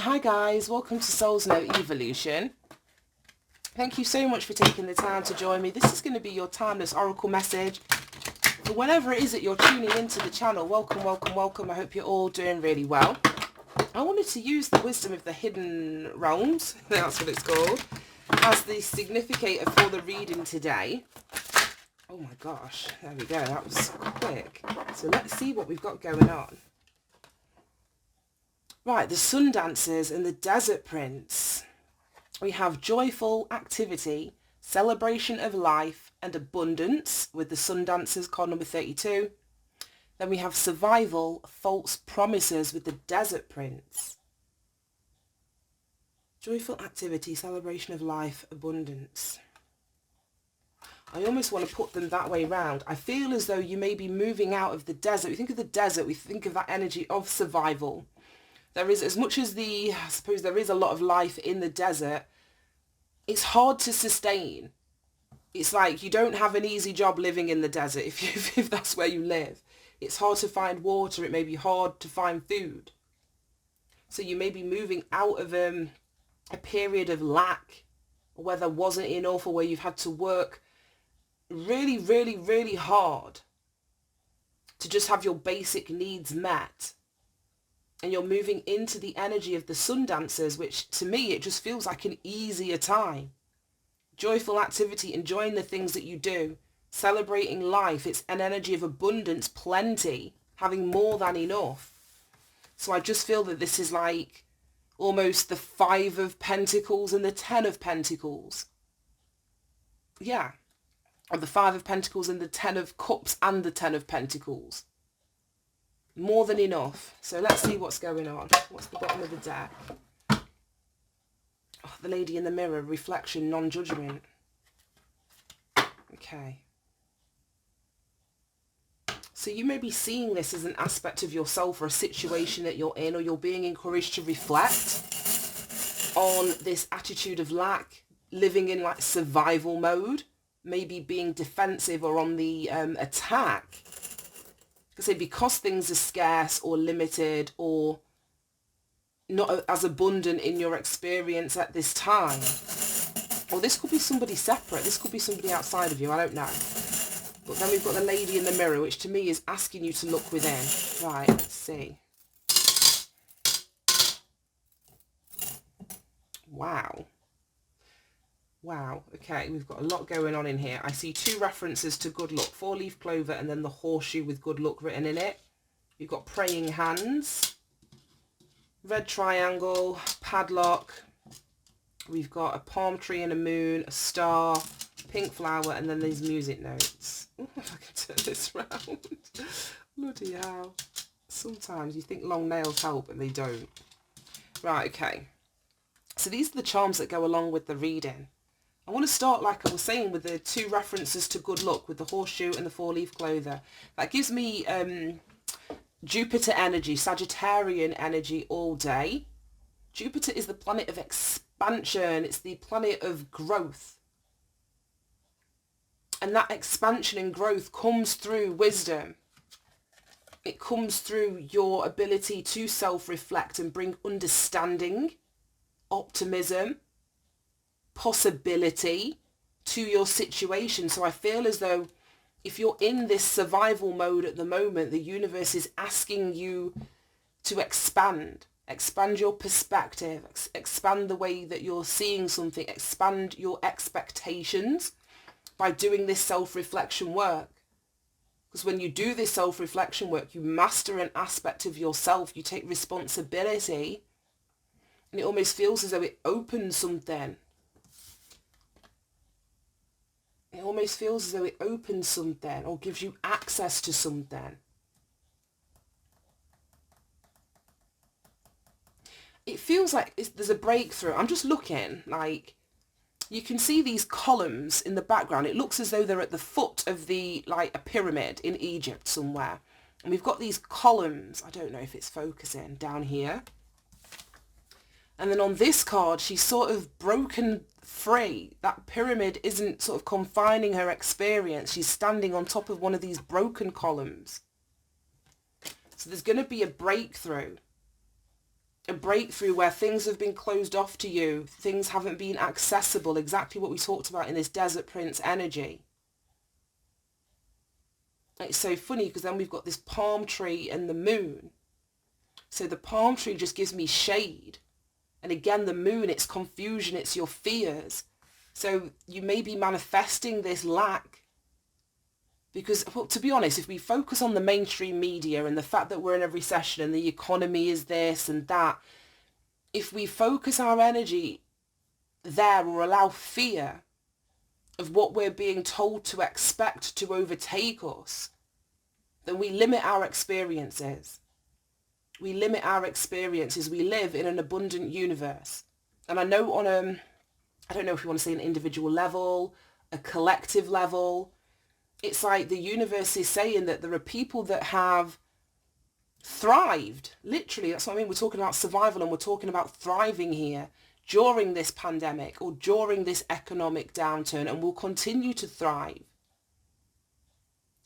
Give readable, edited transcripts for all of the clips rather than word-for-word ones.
Hi guys, welcome to Soul's Note Evolution. Thank you so much for taking the time to join me. This is going to be your timeless oracle message. For whenever it is that you're tuning into the channel, welcome, welcome, welcome. I hope you're all doing really well. I wanted to use the wisdom of the hidden realms, that's what it's called, as the significator for the reading today. Oh my gosh, there we go, that was quick. So let's see what we've got going on. Right, the Sun Dancers and the Desert Prince. We have joyful activity, celebration of life and abundance with the Sun Dancers, card number 32. Then we have survival, false promises with the Desert Prince. Joyful activity, celebration of life, abundance. I almost want to put them that way round. I feel as though you may be moving out of the desert. We think of the desert, we think of that energy of survival. There is, as much as I suppose there is a lot of life in the desert, it's hard to sustain. It's like you don't have an easy job living in the desert if that's where you live. It's hard to find water. It may be hard to find food. So you may be moving out of a period of lack, or where there wasn't enough, or where you've had to work really, really, really hard to just have your basic needs met. And you're moving into the energy of the Sun Dancers, which to me, it just feels like an easier time. Joyful activity, enjoying the things that you do, celebrating life. It's an energy of abundance, plenty, having more than enough. So I just feel that this is like almost the 5 of Pentacles and the 10 of Pentacles. Yeah. Or the 5 of Pentacles and the 10 of Cups and the 10 of Pentacles. More than enough. So let's see what's going on. What's the bottom of the deck? Oh, the Lady in the Mirror, reflection, non-judgment. Okay. So you may be seeing this as an aspect of yourself or a situation that you're in, or you're being encouraged to reflect on this attitude of lack, living in like survival mode, maybe being defensive or on the attack. Say because things are scarce or limited or not as abundant in your experience at this time. Or this could be somebody separate. This could be somebody outside of you. I don't know. But then we've got the Lady in the Mirror, which to me is asking you to look within. Right, let's see. Wow. Wow, okay, we've got a lot going on in here. I see 2 references to good luck, 4-leaf clover and then the horseshoe with good luck written in it. You've got praying hands, red triangle, padlock. We've got a palm tree and a moon, a star, pink flower, and then these music notes. Oh, if I can turn this round. Bloody hell. Sometimes you think long nails help and they don't. Right, okay. So these are the charms that go along with the reading. I want to start, like I was saying, with the 2 references to good luck, with the horseshoe and the 4-leaf clover. That gives me Jupiter energy, Sagittarian energy all day. Jupiter is the planet of expansion. It's the planet of growth. And that expansion and growth comes through wisdom. It comes through your ability to self-reflect and bring understanding, optimism, possibility to your situation. So I feel as though if you're in this survival mode at the moment, the universe is asking you to expand your perspective, expand the way that you're seeing something, expand your expectations by doing this self-reflection work. Because when you do this self-reflection work, you master an aspect of yourself, you take responsibility, and it almost feels as though it opens something. It almost feels as though it opens something or gives you access to something. It feels like there's a breakthrough. I'm just looking, like, you can see these columns in the background. It looks as though they're at the foot of like a pyramid in Egypt somewhere. And we've got these columns. I don't know if it's focusing down here. And then on this card, she's sort of broken free. That pyramid isn't sort of confining her experience. She's standing on top of one of these broken columns. So there's going to be a breakthrough. A breakthrough where things have been closed off to you, things haven't been accessible, exactly what we talked about in this Desert Prince energy. It's so funny because then we've got this palm tree and the moon. So the palm tree just gives me shade. And again, the moon, it's confusion, it's your fears. So you may be manifesting this lack. Because, well, to be honest, if we focus on the mainstream media and the fact that we're in a recession and the economy is this and that, if we focus our energy there or allow fear of what we're being told to expect to overtake us, then we limit our experiences. We limit our experiences. We live in an abundant universe. And I know on I don't know if you want to say an individual level, a collective level, it's like the universe is saying that there are people that have thrived. Literally, that's what I mean. We're talking about survival and we're talking about thriving here during this pandemic or during this economic downturn, and will continue to thrive.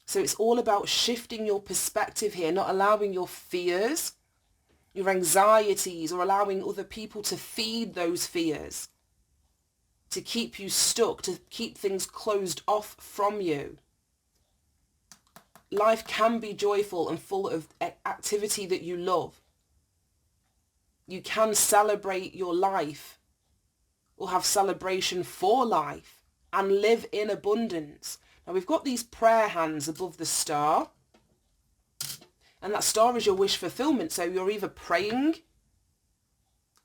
So it's all about shifting your perspective here, not allowing your fears, your anxieties, or allowing other people to feed those fears, to keep you stuck, to keep things closed off from you. Life can be joyful and full of activity that you love. You can celebrate your life or have celebration for life and live in abundance. Now we've got these prayer hands above the star, and that star is your wish fulfillment. So you're either praying,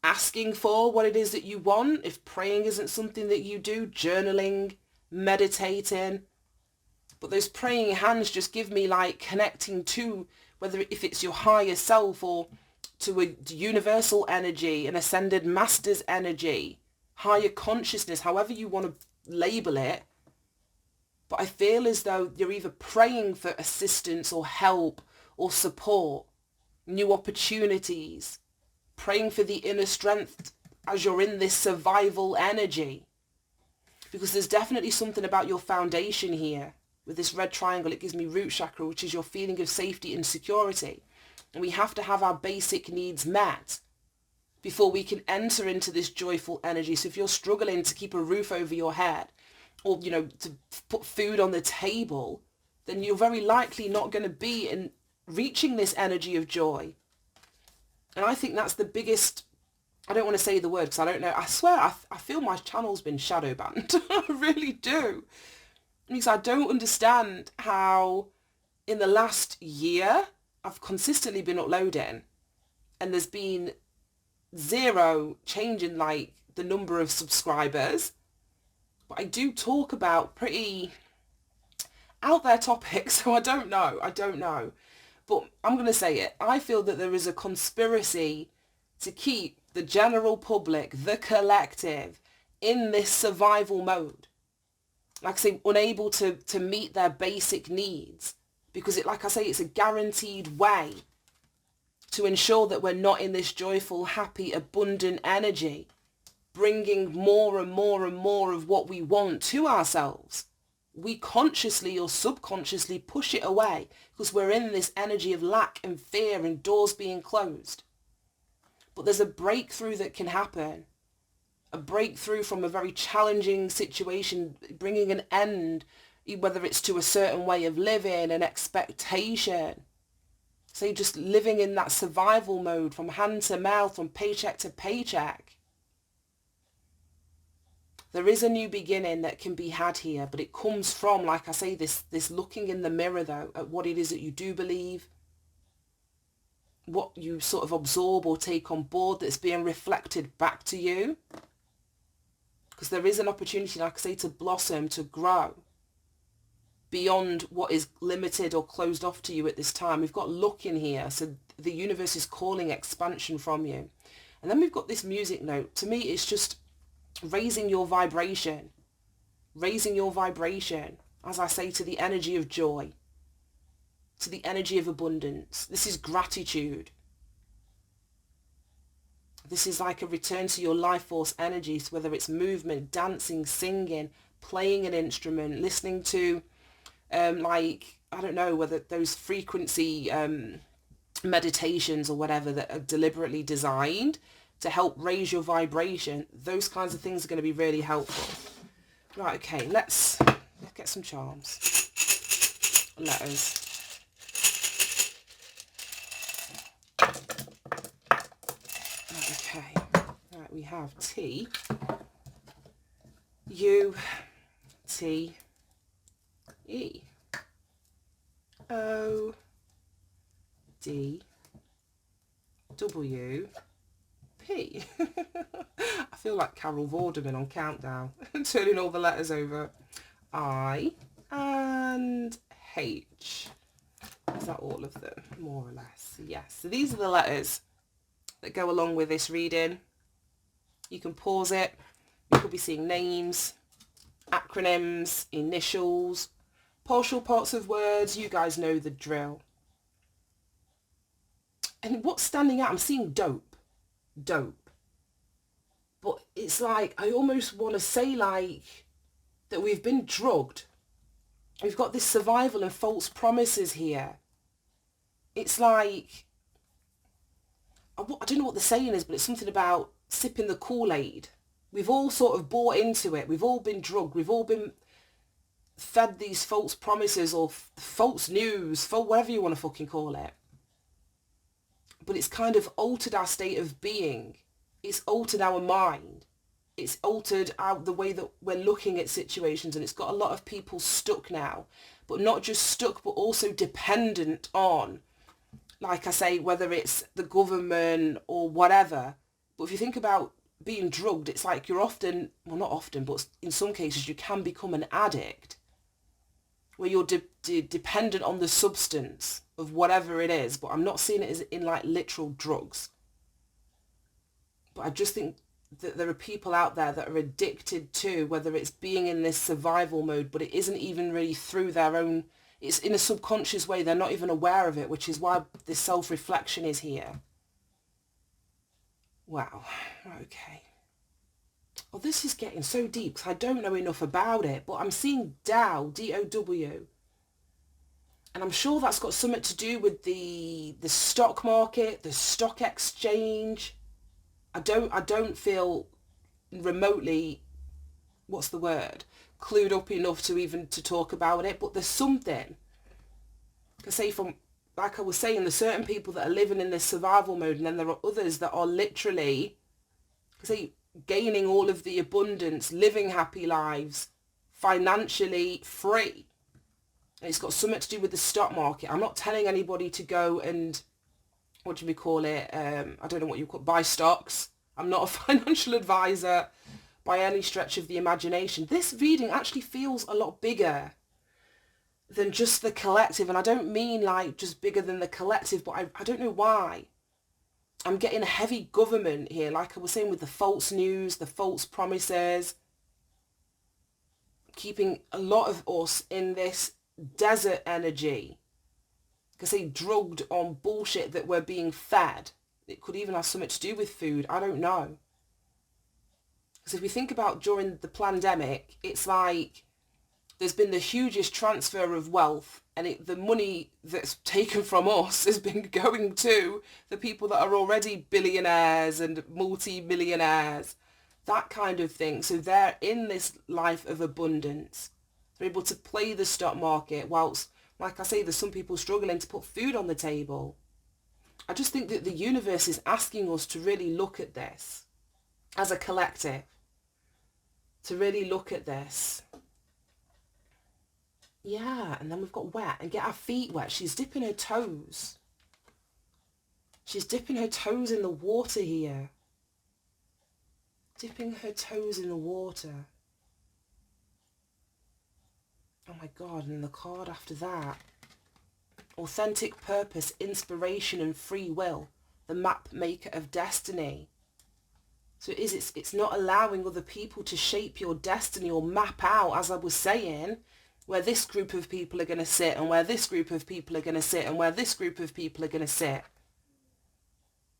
asking for what it is that you want. If praying isn't something that you do, journaling, meditating. But those praying hands just give me like connecting to, whether if it's your higher self or to a universal energy, an ascended master's energy, higher consciousness, however you want to label it. But I feel as though you're either praying for assistance or help or support, new opportunities, praying for the inner strength as you're in this survival energy. Because there's definitely something about your foundation here. With this red triangle, it gives me root chakra, which is your feeling of safety and security. And we have to have our basic needs met before we can enter into this joyful energy. So if you're struggling to keep a roof over your head or, you know, to put food on the table, then you're very likely not going to be in reaching this energy of joy. And I think that's the biggest, I don't want to say the word because I don't know. I swear, I feel my channel's been shadow banned. I really do. Because I don't understand how in the last year, I've consistently been uploading and there's been zero change in like the number of subscribers. But I do talk about pretty out there topics, so I don't know. But I'm going to say it. I feel that there is a conspiracy to keep the general public, the collective, in this survival mode. Like I say, unable to meet their basic needs. Because like I say, it's a guaranteed way to ensure that we're not in this joyful, happy, abundant energy, bringing more and more and more of what we want to ourselves. We consciously or subconsciously push it away because we're in this energy of lack and fear and doors being closed. But there's a breakthrough that can happen. A breakthrough from a very challenging situation, bringing an end, whether it's to a certain way of living, an expectation. So just living in that survival mode from hand to mouth, from paycheck to paycheck. There is a new beginning that can be had here, but it comes from, like I say, this looking in the mirror, though, at what it is that you do believe, what you sort of absorb or take on board that's being reflected back to you. Because there is an opportunity, like I say, to blossom, to grow beyond what is limited or closed off to you at this time. We've got luck in here, so the universe is calling expansion from you. And then we've got this music note. To me, it's just raising your vibration, as I say, to the energy of joy, to the energy of abundance. This is gratitude. This is like a return to your life force energies, whether it's movement, dancing, singing, playing an instrument, listening to, like, I don't know, whether those frequency meditations or whatever that are deliberately designed to help raise your vibration, those kinds of things are going to be really helpful. Right, okay, let's get some charms. Letters. Okay, right, we have T, U, T, E, O, D, W, P. I feel like Carol Vorderman on Countdown, turning all the letters over. I and H. Is that all of them? More or less, yes. So these are the letters that go along with this reading. You can pause it. You could be seeing names, acronyms, initials, partial parts of words. You guys know the drill. And what's standing out, I'm seeing dope. Dope. But it's like, I almost want to say like that we've been drugged. We've got this survival and false promises here. It's like, I don't know what the saying is, but it's something about sipping the Kool-Aid. We've all sort of bought into it. We've all been drugged. We've all been fed these false promises or false news, whatever you want to fucking call it. But it's kind of altered our state of being. It's altered our mind. It's altered the way that we're looking at situations, and it's got a lot of people stuck now. But not just stuck, but also dependent on, like I say, whether it's the government or whatever. But if you think about being drugged, it's like you're often, well, not often, but in some cases you can become an addict, where you're dependent on the substance of whatever it is. But I'm not seeing it as in like literal drugs. But I just think that there are people out there that are addicted to, whether it's being in this survival mode, but it isn't even really through their own, it's in a subconscious way. They're not even aware of it, which is why this self-reflection is here. Wow. Okay. Well, this is getting so deep because I don't know enough about it, but I'm seeing Dow, D-O-W. And I'm sure that's got something to do with the stock market, the stock exchange. I don't feel remotely, what's the word, clued up enough to even to talk about it, but there's something. I say, from, like I was saying, there's certain people that are living in this survival mode, and then there are others that are literally, say, gaining all of the abundance, living happy lives, financially free. And it's got something to do with the stock market. I'm not telling anybody to go and, what do we call it? I don't know what you call it, buy stocks. I'm not a financial advisor by any stretch of the imagination. This reading actually feels a lot bigger than just the collective. And I don't mean like just bigger than the collective, but I don't know why. I'm getting a heavy government here, like I was saying, with the false news, the false promises, keeping a lot of us in this desert energy. Because they drugged on bullshit that we're being fed. It could even have something to do with food. I don't know. Because if we think about during the pandemic, it's like there's been the hugest transfer of wealth, and the money that's taken from us has been going to the people that are already billionaires and multi-millionaires, that kind of thing. So they're in this life of abundance. They're able to play the stock market whilst, like I say, there's some people struggling to put food on the table. I just think that the universe is asking us to really look at this as a collective, to really look at this. Yeah, and then we've got wet, and get our feet wet. She's dipping her toes. She's dipping her toes in the water here. Dipping her toes in the water. Oh my God, and the card after that. Authentic purpose, inspiration and free will. The map maker of destiny. So it's not allowing other people to shape your destiny or map out, as I was saying, where this group of people are going to sit, and where this group of people are going to sit, and where this group of people are going to sit.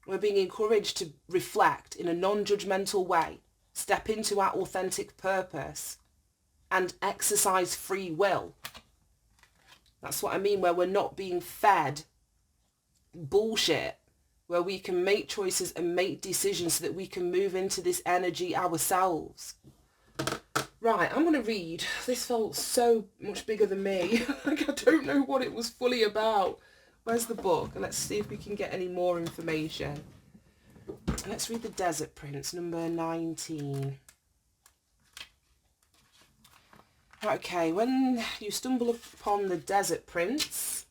We're being encouraged to reflect in a non-judgmental way, step into our authentic purpose, and exercise free will. That's what I mean, where we're not being fed bullshit, where we can make choices and make decisions so that we can move into this energy ourselves. Right, I'm going to read. This felt so much bigger than me. Like, I don't know what it was fully about. Where's the book? And let's see if we can get any more information. Let's read the Desert Prince, number 19. Okay, when you stumble upon the Desert Prince,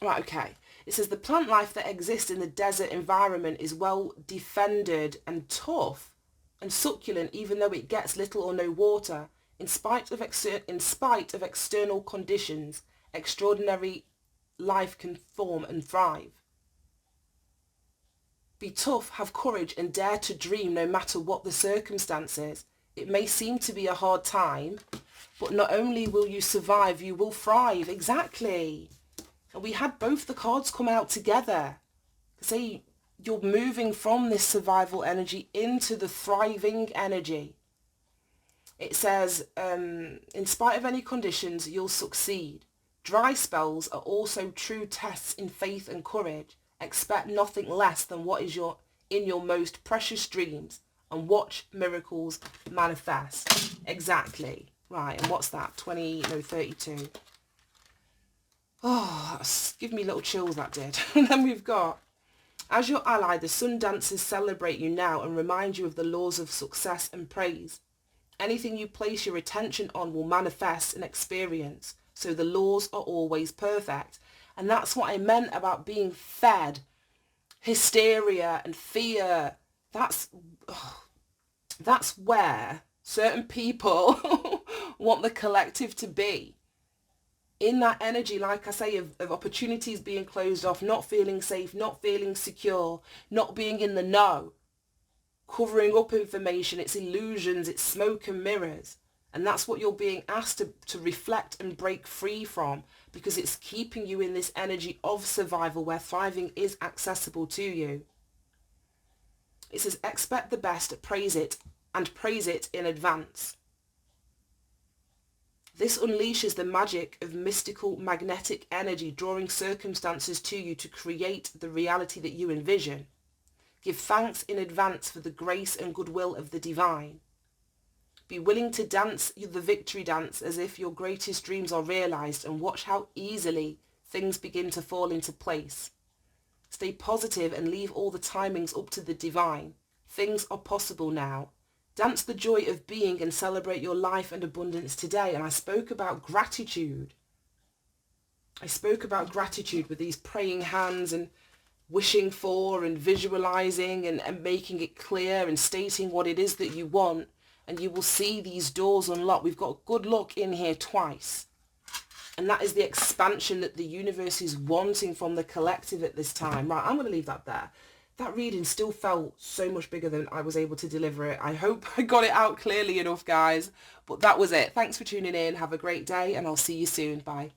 right, okay. It says the plant life that exists in the desert environment is well defended and tough and succulent, even though it gets little or no water. In spite of external conditions, extraordinary life can form and thrive. Be tough, have courage, and dare to dream no matter what the circumstances. It may seem to be a hard time, but not only will you survive, you will thrive. Exactly. And we had both the cards come out together. See, you're moving from this survival energy into the thriving energy. It says, in spite of any conditions, you'll succeed. Dry spells are also true tests in faith and courage. Expect nothing less than what is in your most precious dreams and watch miracles manifest. Exactly. Right, and what's that? 32. Oh, give me little chills, that did. And then we've got, as your ally, the sun dancers celebrate you now and remind you of the laws of success and praise. Anything you place your attention on will manifest and experience. So the laws are always perfect. And that's what I meant about being fed hysteria and fear. That's where certain people want the collective to be. In that energy, like I say, of opportunities being closed off, not feeling safe, not feeling secure, not being in the know, covering up information, it's illusions, it's smoke and mirrors. And that's what you're being asked to reflect and break free from, because it's keeping you in this energy of survival where thriving is accessible to you. It says, expect the best, praise it, and praise it in advance. This unleashes the magic of mystical magnetic energy, drawing circumstances to you to create the reality that you envision. Give thanks in advance for the grace and goodwill of the divine. Be willing to dance the victory dance as if your greatest dreams are realized, and watch how easily things begin to fall into place. Stay positive and leave all the timings up to the divine. Things are possible now. Dance the joy of being and celebrate your life and abundance today. And I spoke about gratitude. I spoke about gratitude with these praying hands and wishing for and visualizing and making it clear and stating what it is that you want. And you will see these doors unlock. We've got good luck in here twice. And that is the expansion that the universe is wanting from the collective at this time. Right, I'm going to leave that there. That reading still felt so much bigger than I was able to deliver it. I hope I got it out clearly enough, guys. But that was it. Thanks for tuning in. Have a great day, and I'll see you soon. Bye.